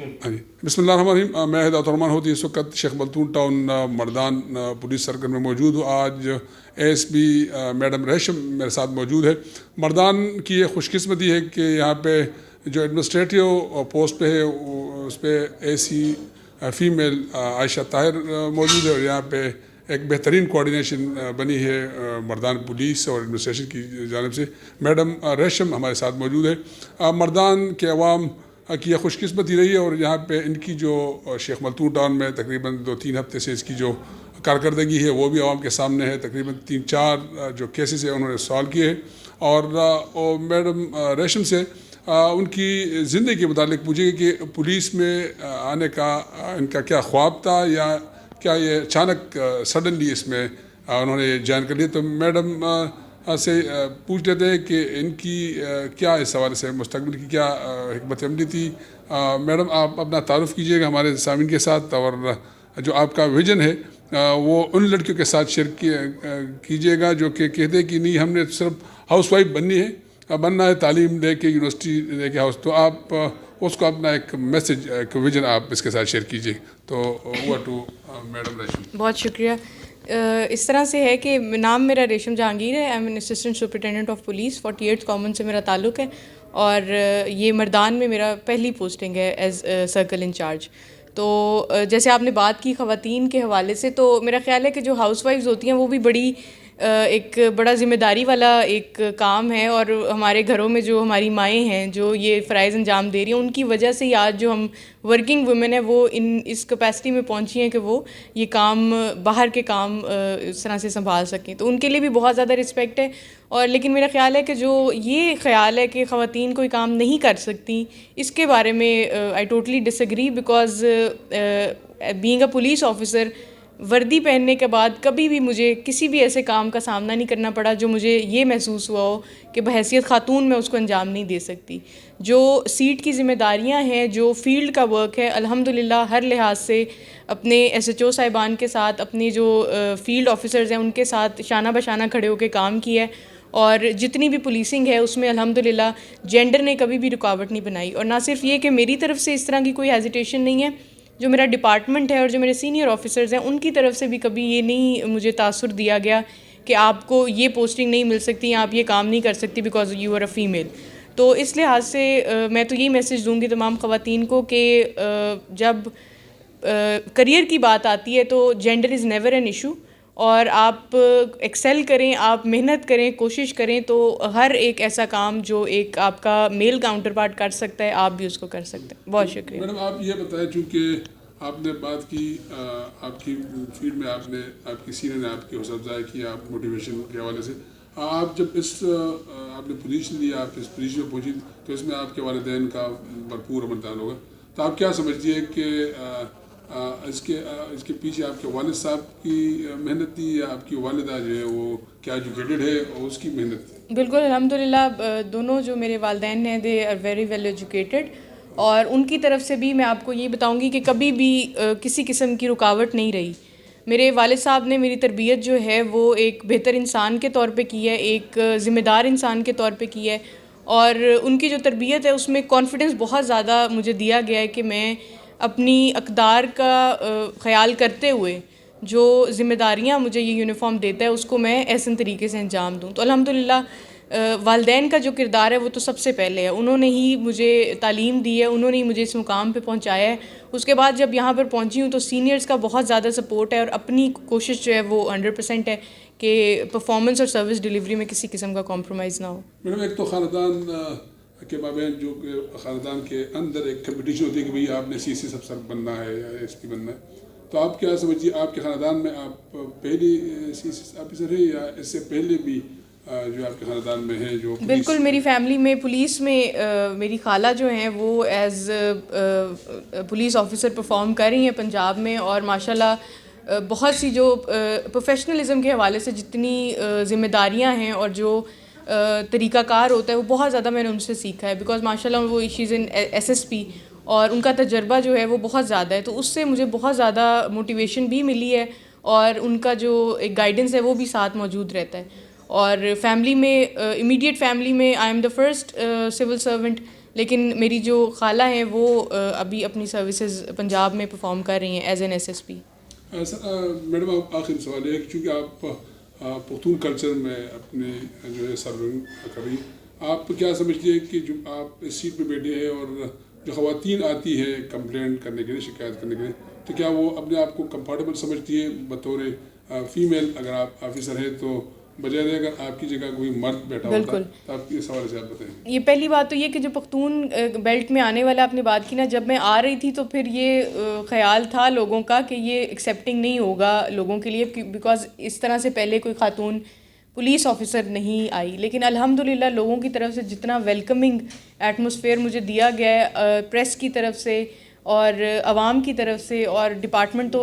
ہاں جی، بسم اللہ الرحمن الرحیم. میں ہدایت الرحمان ہوتی اس وقت شیخ ملتون ٹاؤن مردان پولیس سرکل میں موجود ہوں. آج اے ایس پی میڈم ریشم میرے ساتھ موجود ہے. مردان کی یہ خوش قسمتی ہے کہ یہاں پہ جو ایڈمنسٹریٹو پوسٹ پہ ہے اس پہ اے سی فیمیل عائشہ طاہر موجود ہے, اور یہاں پہ ایک بہترین کوارڈینیشن بنی ہے مردان پولیس اور ایڈمنسٹریشن کی جانب سے. میڈم ریشم ہمارے ساتھ موجود ہے. مردان کے عوام کی یہ خوش قسمتی رہی ہے, اور یہاں پہ ان کی جو شیخ ملتون ٹاؤن میں تقریباً 2-3 ہفتے سے اس کی جو کارکردگی ہے وہ بھی عوام کے سامنے ہے. تقریباً 3-4 جو کیسز ہیں انہوں نے سالو کیے ہیں. اور میڈم ریشم سے ان کی زندگی کے متعلق پوچھے گی کہ پولیس میں آنے کا ان کا کیا خواب تھا, یا کیا یہ اچانک سڈنلی اس میں انہوں نے جوائن کر لیا. تو میڈم سے پوچھ لیتے ہیں کہ ان کی کیا اس حوالے سے مستقبل کی کیا حکمت عملی تھی. میڈم آپ اپنا تعارف کیجیے گا ہمارے سامعین کے ساتھ, اور جو آپ کا ویژن ہے وہ ان لڑکیوں کے ساتھ شیئر کیجیے گا جو کہ کہتے ہیں کہ نہیں ہم نے صرف ہاؤس وائف بننا ہے, تعلیم لے کے یونیورسٹی لے کے ہاؤس. تو آپ اس کو اپنا ایک میسج ایک ویژن آپ اس کے ساتھ شیئر کیجیے. تو اوور ٹو میڈم ریشم. بہت شکریہ. اس طرح سے ہے کہ نام میرا ریشم جہانگیر ہے. I am an assistant superintendent of police. 48 common سے میرا تعلق ہے, اور یہ مردان میں میرا پہلی پوسٹنگ ہے ایز سرکل انچارج. تو جیسے آپ نے بات کی خواتین کے حوالے سے, تو میرا خیال ہے کہ جو ہاؤس وائفز ہوتی ہیں وہ بھی ایک بڑا ذمہ داری والا ایک کام ہے, اور ہمارے گھروں میں جو ہماری مائیں ہیں جو یہ فرائض انجام دے رہی ہیں, ان کی وجہ سے ہی آج جو ہم ورکنگ وومن ہیں وہ اس کیپیسٹی میں پہنچی ہیں کہ وہ یہ کام باہر کے کام اس طرح سے سنبھال سکیں. تو ان کے لیے بھی بہت زیادہ رسپیکٹ ہے. اور لیکن میرا خیال ہے کہ جو یہ خیال ہے کہ خواتین کوئی کام نہیں کر سکتی, اس کے بارے میں I totally disagree, because being a police officer وردی پہننے کے بعد کبھی بھی مجھے کسی بھی ایسے کام کا سامنا نہیں کرنا پڑا جو مجھے یہ محسوس ہوا ہو کہ بحیثیت خاتون میں اس کو انجام نہیں دے سکتی. جو سیٹ کی ذمہ داریاں ہیں, جو فیلڈ کا ورک ہے, الحمدللہ ہر لحاظ سے اپنے ایس ایچ او صاحبان کے ساتھ, اپنے جو فیلڈ آفیسرز ہیں ان کے ساتھ شانہ بشانہ کھڑے ہو کے کام کیا ہے. اور جتنی بھی پولیسنگ ہے اس میں الحمدللہ جینڈر نے کبھی بھی رکاوٹ نہیں بنائی. اور نہ صرف یہ کہ میری طرف سے اس طرح کی کوئی ہیزیٹیشن نہیں ہے, جو میرا ڈپارٹمنٹ ہے اور جو میرے سینئر آفیسرز ہیں ان کی طرف سے بھی کبھی یہ نہیں مجھے تاثر دیا گیا کہ آپ کو یہ پوسٹنگ نہیں مل سکتی یا آپ یہ کام نہیں کر سکتی because you are a female. تو اس لحاظ سے میں تو یہی میسیج دوں گی تمام خواتین کو کہ جب کریئر کی بات آتی ہے تو gender is never an issue, اور آپ ایکسیل کریں, آپ محنت کریں, کوشش کریں, تو ہر ایک ایسا کام جو ایک آپ کا میل کاؤنٹر پارٹ کر سکتا ہے آپ بھی اس کو کر سکتے ہیں. بہت شکریہ. میڈم آپ یہ بتائیں, چونکہ آپ نے بات کی آپ کی فیلڈ میں آپ کی سینئر نے آپ کی حوصلہ افزائی کی, آپ موٹیویشن کے حوالے سے, آپ جب آپ نے پوزیشن لی, آپ اس پوزیشن میں پہنچی, تو اس میں آپ کے والدین کا بھرپور امرتان ہوگا. تو آپ کیا سمجھتی ہے کہ اس کے پیچھے آپ کے والد صاحب کی محنت تھی, یا آپ کی والدہ جو ہے وہ کیا ایجوکیٹڈ ہے اور اس کی محنت تھی؟ بالکل الحمدللہ دونوں جو میرے والدین ہیں they are very well educated, اور ان کی طرف سے بھی میں آپ کو یہ بتاؤں گی کہ کبھی بھی کسی قسم کی رکاوٹ نہیں رہی. میرے والد صاحب نے میری تربیت جو ہے وہ ایک بہتر انسان کے طور پہ کی ہے, ایک ذمہ دار انسان کے طور پہ کی ہے, اور ان کی جو تربیت ہے اس میں کانفیڈنس بہت زیادہ مجھے دیا گیا ہے کہ میں اپنی اقدار کا خیال کرتے ہوئے جو ذمہ داریاں مجھے یہ یونیفارم دیتا ہے اس کو میں احسن طریقے سے انجام دوں. تو الحمدللہ والدین کا جو کردار ہے وہ تو سب سے پہلے ہے, انہوں نے ہی مجھے تعلیم دی ہے, انہوں نے ہی مجھے اس مقام پہ پہنچایا ہے. اس کے بعد جب یہاں پر پہنچی ہوں تو سینئرز کا بہت زیادہ سپورٹ ہے, اور اپنی کوشش جو ہے وہ 100% ہے کہ پرفارمنس اور سروس ڈیلیوری میں کسی قسم کا کمپرومائز نہ ہو. میڈم ایک تو خاندان کے مابین جو کہ خاندان کے اندر ایک کمپٹیشن ہوتی ہے کہ بھئی آپ نے سی ایس افسر بننا ہے یا ایس پی بننا ہے, تو آپ کیا سمجھیے آپ کے خاندان میں آپ پہلی سی ایس آفیسر ہیں یا اس سے پہلے بھی جو آپ کے خاندان میں ہیں جو؟ بالکل, میری فیملی میں پولیس میں میری خالہ جو ہیں وہ ایز پولیس آفیسر پرفارم کر رہی ہیں پنجاب میں, اور ماشاءاللہ بہت سی جو پروفیشنلزم کے حوالے سے جتنی ذمہ داریاں ہیں اور جو طریقہ کار ہوتا ہے وہ بہت زیادہ میں نے ان سے سیکھا ہے, بیکاز ماشاءاللہ وہ شی از ان ایس ایس پی, اور ان کا تجربہ جو ہے وہ بہت زیادہ ہے. تو اس سے مجھے بہت زیادہ موٹیویشن بھی ملی ہے, اور ان کا جو ایک گائیڈنس ہے وہ بھی ساتھ موجود رہتا ہے. اور فیملی میں امیڈیٹ فیملی میں I am the first civil servant, لیکن میری جو خالہ ہیں وہ ابھی اپنی سروسز پنجاب میں پرفارم کر رہی ہیں ایز این SSP. میڈم آپ آخری سوال یہ ہے کہ چونکہ آپ پختون کلچر میں اپنے جو ہے سرونگ کری، آپ کیا سمجھتی ہیں کہ جو آپ اس سیٹ پہ بیٹھے ہیں اور جو خواتین آتی ہے کمپلینٹ کرنے کے لیے، شکایت کرنے کے لیے، تو کیا وہ اپنے آپ کو کمفرٹیبل سمجھتی ہے بطور فیمیل؟ اگر آپ آفیسر ہیں تو بجائے اگر آپ کی جگہ کوئی مرد بیٹھا ہوتا تو آپ اس حوالے سے آپ بتائیں. یہ پہلی بات تو یہ کہ جو پختون بیلٹ میں آنے والا آپ نے بات کی نا، جب میں آ رہی تھی تو پھر یہ خیال تھا لوگوں کا کہ یہ ایکسیپٹنگ نہیں ہوگا لوگوں کے لیے، بیکاز اس طرح سے پہلے کوئی خاتون پولیس آفیسر نہیں آئی. لیکن الحمدللہ لوگوں کی طرف سے جتنا ویلکمنگ ایٹماسفیئر مجھے دیا گیا ہے، پریس کی طرف سے اور عوام کی طرف سے، اور ڈپارٹمنٹ تو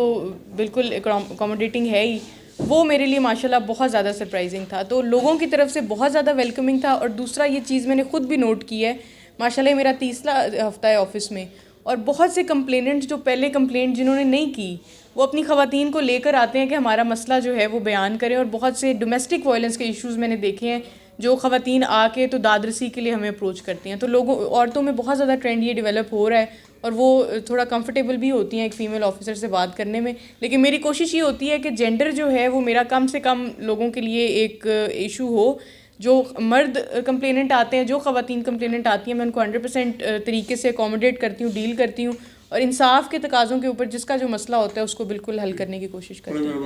بالکل اکوموڈیٹنگ ہے ہی، وہ میرے لیے ماشاءاللہ بہت زیادہ سرپرائزنگ تھا. تو لوگوں کی طرف سے بہت زیادہ ویلکمنگ تھا. اور دوسرا یہ چیز میں نے خود بھی نوٹ کی ہے، ماشاءاللہ یہ میرا تیسرا ہفتہ ہے آفس میں، اور بہت سے کمپلیننٹ جو پہلے کمپلینٹ جنہوں نے نہیں کی وہ اپنی خواتین کو لے کر آتے ہیں کہ ہمارا مسئلہ جو ہے وہ بیان کریں. اور بہت سے ڈومیسٹک وائلنس کے ایشوز میں نے دیکھے ہیں جو خواتین آ کے تو دادرسی کے لیے ہمیں اپروچ کرتی ہیں. تو عورتوں میں بہت زیادہ ٹرینڈ یہ ڈیولپ ہو رہا ہے، اور وہ تھوڑا کمفرٹیبل بھی ہوتی ہیں ایک فیمیل آفیسر سے بات کرنے میں. لیکن میری کوشش یہ ہوتی ہے کہ جینڈر جو ہے وہ میرا کم سے کم لوگوں کے لیے ایک ایشو ہو. جو مرد کمپلیننٹ آتے ہیں، جو خواتین کمپلیننٹ آتی ہیں، میں ان کو 100% طریقے سے اکوموڈیٹ کرتی ہوں، ڈیل کرتی ہوں، اور انصاف کے تقاضوں کے اوپر جس کا جو مسئلہ ہوتا ہے اس کو بالکل حل کرنے کی کوشش کرتی ہوں.